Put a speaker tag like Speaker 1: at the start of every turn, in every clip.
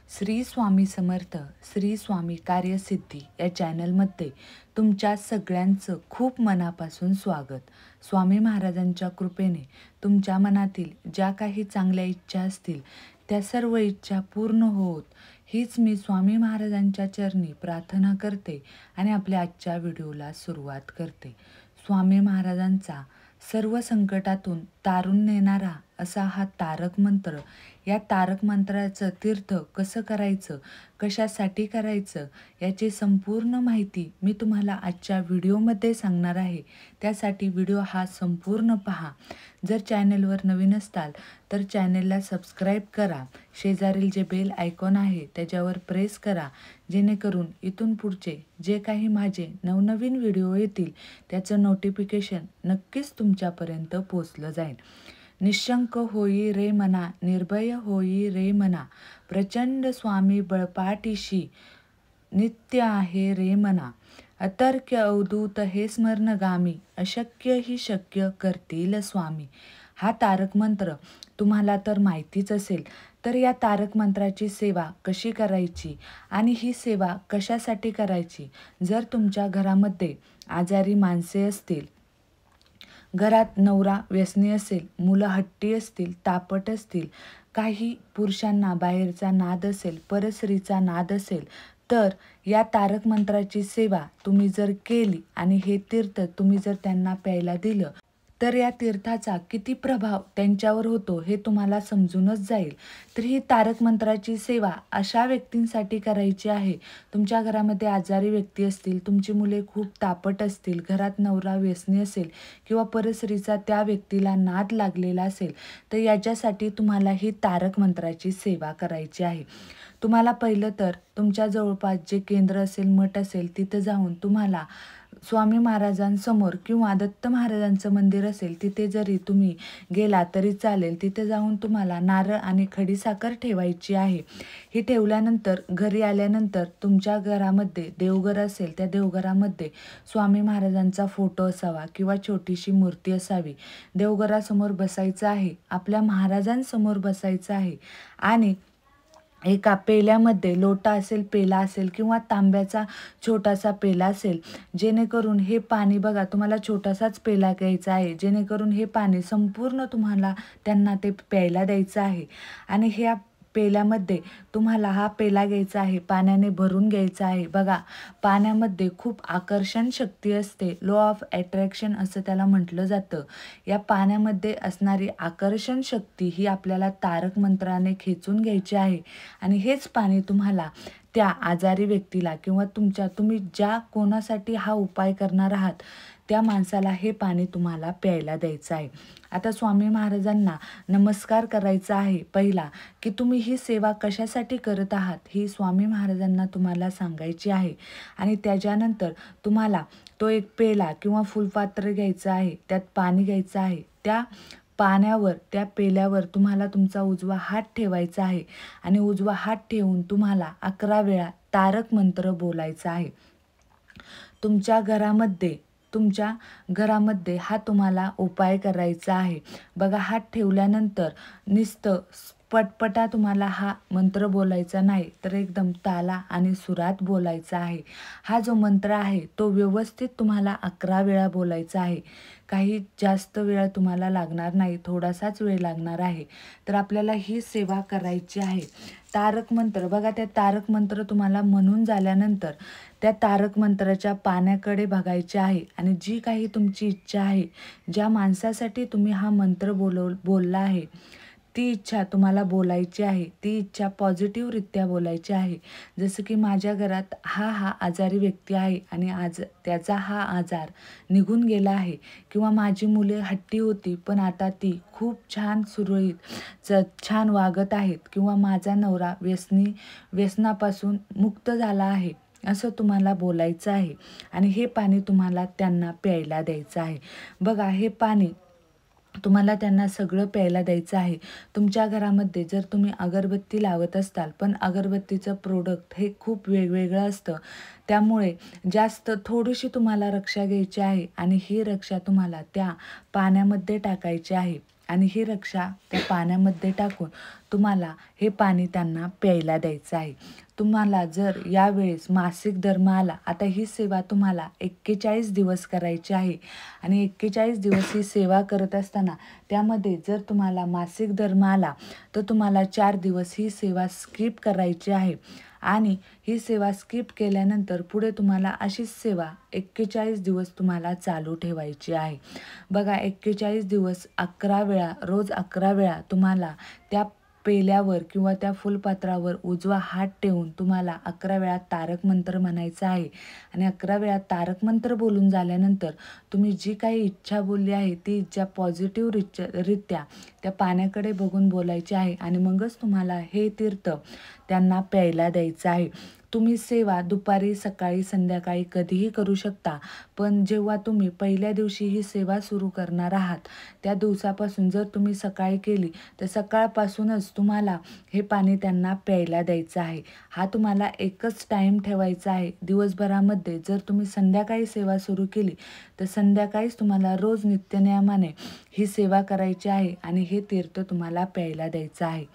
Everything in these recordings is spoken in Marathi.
Speaker 1: श्री स्वामी समर्थ, श्री स्वामी कार्यसिद्धी या चॅनलमध्ये तुमच्या सगळ्यांचं खूप मनापासून स्वागत. स्वामी महाराजांच्या कृपेने तुमच्या मनातील ज्या काही चांगल्या इच्छा असतील त्या सर्व इच्छा पूर्ण होत हीच मी स्वामी महाराजांच्या चरणी प्रार्थना करते आणि आपल्या आजच्या व्हिडिओला सुरुवात करते. स्वामी महाराजांचा सर्व संकटातून तारून नेणारा असा हा तारक मंत्र, या तारक मंत्राचं तीर्थ कसं करायचं, कशासाठी करायचं याची संपूर्ण माहिती मी तुम्हाला आजच्या व्हिडिओमध्ये सांगणार आहे. त्यासाठी व्हिडिओ हा संपूर्ण पहा. जर चॅनलवर नवीन असताल तर चॅनलला सबस्क्राईब करा. शेजारील जे बेल आयकॉन आहे त्याच्यावर प्रेस करा, जेणेकरून इथून पुढचे जे काही माझे नवनवीन व्हिडिओ येतील त्याचं नोटिफिकेशन नक्कीच तुमच्यापर्यंत पोचलं जाईल. निशंक होई रे मना, निर्भय होई रे मना, प्रचंड स्वामी बळपाठीशी नित्य आहे रे मना. अतर्क्य अवधूत हे स्मरणगामी, अशक्य ही शक्य करतील स्वामी. हा तारक मंत्र तुम्हाला तर माहितीच असेल. तर या तारक मंत्राची सेवा कशी करायची आणि ही सेवा कशासाठी करायची? जर तुमच्या घरामध्ये आजारी माणसे असतील, घरात नवरा व्यसनी असेल, मुलं हट्टी असतील, तापट असतील, काही पुरुषांना बाहेरचा नाद असेल, परस्त्रीचा नाद असेल, तर या तारक मंत्राची सेवा तुम्ही जर केली आणि हे तीर्थ तुम्ही जर त्यांना प्यायला दिलं तर या तीर्थाचा किती प्रभाव त्यांच्यावर होतो हे तुम्हाला समजूनच जाईल. तर ही तारक मंत्राची सेवा अशा व्यक्तींसाठी करायची आहे. तुमच्या घरामध्ये आजारी व्यक्ती असतील, तुमची मुले खूप तापट असतील, घरात नवरा व्यसनी असेल किंवा परस्त्रीचा त्या व्यक्तीला नाद लागलेला असेल, तर याच्यासाठी तुम्हाला ही तारक मंत्राची सेवा करायची आहे. तुम्हाला पहिलं तर तुमच्या जवळपास जे केंद्र असेल, मठ असेल, तिथं जाऊन तुम्हाला स्वामी महाराजांसमोर किंवा दत्त महाराजांचं मंदिर असेल तिथे जरी तुम्ही गेला तरी चालेल. तिथे जाऊन तुम्हाला नारळ आणि खडीसाखर ठेवायची आहे. ही ठेवल्यानंतर घरी आल्यानंतर तुमच्या घरामध्ये देवघर असेल, त्या देवघरामध्ये स्वामी महाराजांचा फोटो असावा किंवा छोटीशी मूर्ती असावी. देवघरासमोर बसायचं आहे, आपल्या महाराजांसमोर बसायचं आहे आणि एका पेल्यामध्ये लोटा असेल, पेला असेल किंवा तांब्याचा छोटासा पेला असेल, जेणेकरून हे पाणी बघा तुम्हाला छोटासाच पेला घ्यायचा आहे, जेणेकरून हे पाणी संपूर्ण तुम्हाला त्यांना ते प्यायला द्यायचं आहे. आणि ह्या पेल्यामध्ये तुम्हाला हा पेला घ्यायचा आहे, पाण्याने भरून घ्यायचा आहे. बघा पाण्यामध्ये खूप आकर्षण शक्ती असते, लॉ ऑफ अट्रॅक्शन असं त्याला म्हटलं जातं. या पाण्यामध्ये असणारी आकर्षण शक्ती ही आपल्याला तारक मंत्राने खेचून घ्यायची आहे आणि हेच पाणी तुम्हाला त्या आजारी व्यक्तीला किंवा तुम्ही ज्या कोणासाठी हा उपाय करणार आहात त्या माणसाला हे पाणी तुम्हाला प्यायला द्यायचं आहे. आता स्वामी महाराजांना नमस्कार करायचा आहे पहिला, की तुम्ही ही सेवा कशासाठी करत आहात ही स्वामी महाराजांना तुम्हाला सांगायची आहे. आणि त्याच्यानंतर तुम्हाला तो एक पेला किंवा फुलपात्र घ्यायचं आहे, त्यात पाणी घ्यायचं आहे. त्या पाण्यावर, त्या पेल्यावर तुम्हाला तुमचा उजवा हात ठेवायचा आहे आणि उजवा हात ठेवून तुम्हाला 11 वेळा तारक मंत्र बोलायचा आहे. तुमच्या घरामध्ये हा तुम्हाला उपाय करायचा आहे. बघा हात ठेवल्यानंतर नुसतं पटपटा तुम्हाला हा मंत्र बोलायचा नाही, तर एकदम ताला आणि सुरात बोलायचा आहे. हा जो मंत्र आहे तो व्यवस्थित तुम्हाला 11 वेळा बोलायचा आहे. काही जास्त वेळ तुम्हाला लागणार नाही, थोडासाच वेळ लागणार आहे. तर आपल्याला ही सेवा करायची आहे. तारक मंत्र बघा, त्या तारक मंत्र तुम्हाला म्हणून झाल्यानंतर त्या तारक मंत्राच्या पाण्याकडे बघायचे आहे आणि जी काही तुमची इच्छा आहे, ज्या माणसासाठी तुम्ही हा मंत्र बोलला आहे ती इच्छा तुम्हाला बोलायची आहे. ती इच्छा पॉझिटिव्हरित्या बोलायची आहे. जसं की माझ्या घरात हा आजारी व्यक्ती आहे आणि आज त्याचा हा आजार निघून गेला आहे, किंवा माझी मुले हट्टी होती पण आता ती खूप छान सुरळीत छान वागत आहेत, किंवा माझा नवरा व्यसनापासून मुक्त झाला आहे, असं तुम्हाला बोलायचं आहे. आणि हे पाणी तुम्हाला त्यांना प्यायला द्यायचं आहे. बघा हे पाणी तुम्हाला त्यांना सगळं प्यायला द्यायचं आहे. तुमच्या घरामध्ये जर तुम्ही अगरबत्ती लावत असताल, पण अगरबत्तीचं प्रोडक्ट हे खूप वेगवेगळं असतं, त्यामुळे जास्त थोडीशी तुम्हाला रक्षा घ्यायची आहे आणि ही रक्षा तुम्हाला त्या पाण्यामध्ये टाकायची आहे. आणि ही रक्षा त्या पाण्यामध्ये टाकून तुम्हाला हे पाणी त्यांना प्यायला द्यायचं आहे. तुम्हाला जर यावेळेस मासिक धर्म आला, आता ही सेवा तुम्हाला 41 दिवस करायची आहे आणि 41 दिवस ही सेवा करत असताना त्यामध्ये जर तुम्हाला मासिक धर्म आला तर तुम्हाला 4 दिवस ही सेवा स्किप करायची आहे आणि ही सेवा स्किप केल्यानंतर पुढे तुम्हाला अशीच सेवा 41 दिवस तुम्हाला चालू ठेवायची आहे. बघा 41 दिवस 11 वेळा, रोज 11 वेळा तुम्हाला त्या पेल्यावर किंवा त्या फुलपात्रावर उजवा हात ठेवून तुम्हाला 11 वेळा तारक मंत्र म्हणायचा आहे आणि 11 वेळा तारक मंत्र बोलून झाल्यानंतर तुम्ही जी काही इच्छा बोलली आहे ती इच्छा पॉझिटिव्ह रित्या त्या पाण्याकडे बघून बोलायची आहे आणि मगच तुम्हाला हे तीर्थ त्यांना प्यायला द्यायचं आहे. तुम्ही सेवा दुपारी, सकाळी, संध्याकाळी कधीही करू शकता. पण जेव्हा तुम्ही पहिल्या दिवशी ही सेवा सुरू करणार आहात त्या दिवसापासून जर तुम्ही सकाळी केली तर सकाळपासूनच तुम्हाला हे पाणी त्यांना प्यायला द्यायचं आहे. हा तुम्हाला एकच टाईम ठेवायचा आहे. दिवसभरामध्ये जर तुम्ही संध्याकाळी सेवा सुरू केली तर संध्याकाळीच तुम्हाला रोज नित्यनियमाने ही सेवा करायची आहे आणि हे तीर्थ तुम्हाला प्यायला द्यायचं आहे.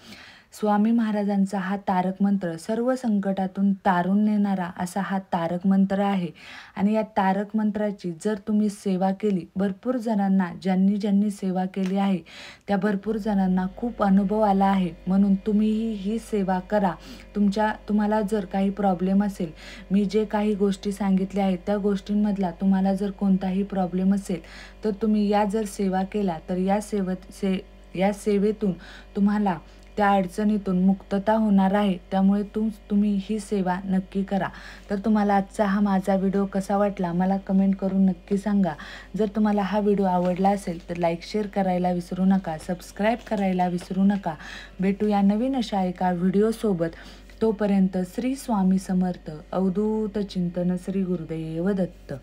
Speaker 1: स्वामी महाराजांचा हा तारक मंत्र सर्व संकटातून तारून नेणारा असा हा तारक मंत्र आहे आणि या तारक मंत्राची जर तुम्ही सेवा केली, भरपूर जणांना ज्यांनी सेवा केली आहे त्या भरपूर जणांना खूप अनुभव आला आहे. म्हणून तुम्हीही ही सेवा करा. तुम्हाला जर काही प्रॉब्लेम असेल, मी जे काही गोष्टी सांगितल्या आहेत त्या गोष्टींमधला तुम्हाला जर कोणताही प्रॉब्लेम असेल तर तुम्ही या जर सेवा केल्या तर या सेवेतून तुम्हाला त्या अडचणीतून मुक्तता होणार आहे. त्यामुळे तुम्ही ही सेवा नक्की करा. तर तुम्हाला आजचा हा माझा व्हिडिओ कसा वाटला मला कमेंट करून नक्की सांगा. जर तुम्हाला हा व्हिडिओ आवडला असेल तर लाईक शेअर करायला विसरू नका, सबस्क्राईब करायला विसरू नका. भेटूया नवीन अशा एका व्हिडिओसोबत. तोपर्यंत श्री स्वामी समर्थ. अवधूत चिंतन. श्री गुरुदेव दत्त.